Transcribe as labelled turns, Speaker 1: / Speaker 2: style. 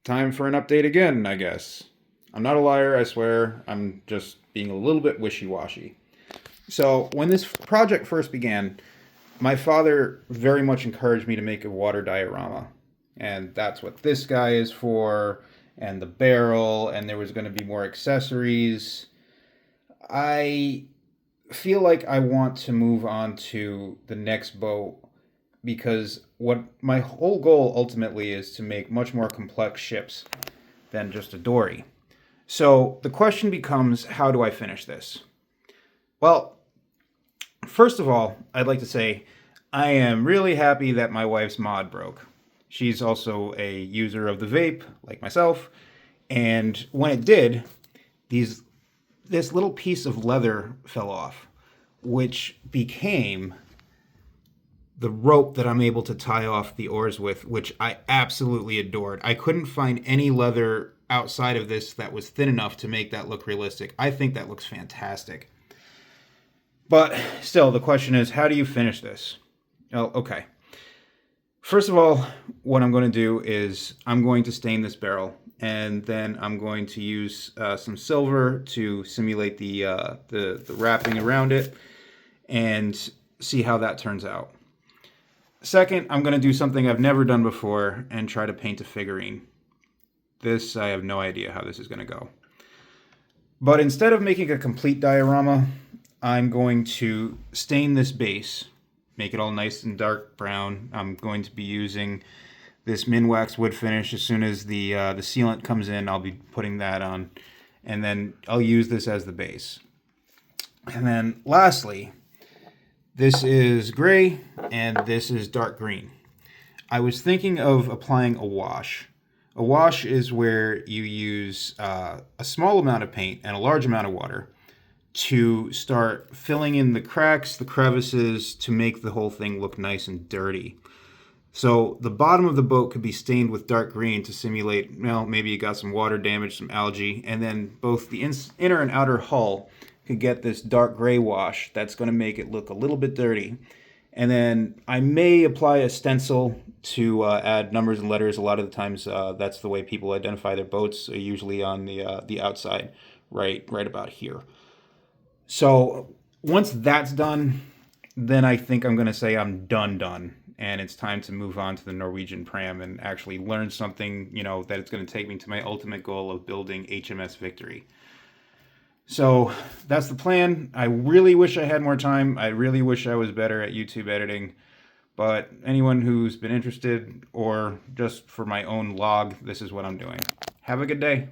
Speaker 1: time for an update again, I guess. I'm not a liar, I swear. I'm just being a little bit wishy-washy. So, when this project first began, my father very much encouraged me to make a water diorama. And that's what this guy is for, and the barrel, and there was going to be more accessories. I feel like I want to move on to the next boat because what my whole goal ultimately is to make much more complex ships than just a dory. So the question becomes, how do I finish this? Well, first of all, I'd like to say I am really happy that my wife's mod broke. She's also a user of the vape, like myself, and when it did, these this little piece of leather fell off, which became the rope that I'm able to tie off the oars with, which I absolutely adored. I couldn't find any leather outside of this that was thin enough to make that look realistic. I think that looks fantastic. But still, the question is, how do you finish this? Oh, okay. First of all, what I'm going to do is I'm going to stain this barrel, and then I'm going to use some silver to simulate the wrapping around it and see how that turns out. Second, I'm going to do something I've never done before and try to paint a figurine. This, I have no idea how this is going to go. But instead of making a complete diorama, I'm going to stain this base, make it all nice and dark brown. I'm going to be using this Minwax wood finish. As soon as the sealant comes in, I'll be putting that on, and then I'll use this as the base. And then lastly, this is gray and this is dark green. I was thinking of applying a wash. A wash is where you use a small amount of paint and a large amount of water to start filling in the cracks, the crevices, to make the whole thing look nice and dirty. So the bottom of the boat could be stained with dark green to simulate, well, maybe you got some water damage, some algae, and then both the inner and outer hull could get this dark gray wash that's going to make it look a little bit dirty. And then I may apply a stencil to add numbers and letters. A lot of the times that's the way people identify their boats, usually on the outside, right about here. So once that's done, then I think I'm going to say I'm done. And it's time to move on to the Norwegian Pram and actually learn something, that it's going to take me to my ultimate goal of building HMS Victory. So that's the plan. I really wish I had more time. I really wish I was better at YouTube editing. But anyone who's been interested, or just for my own log, this is what I'm doing. Have a good day.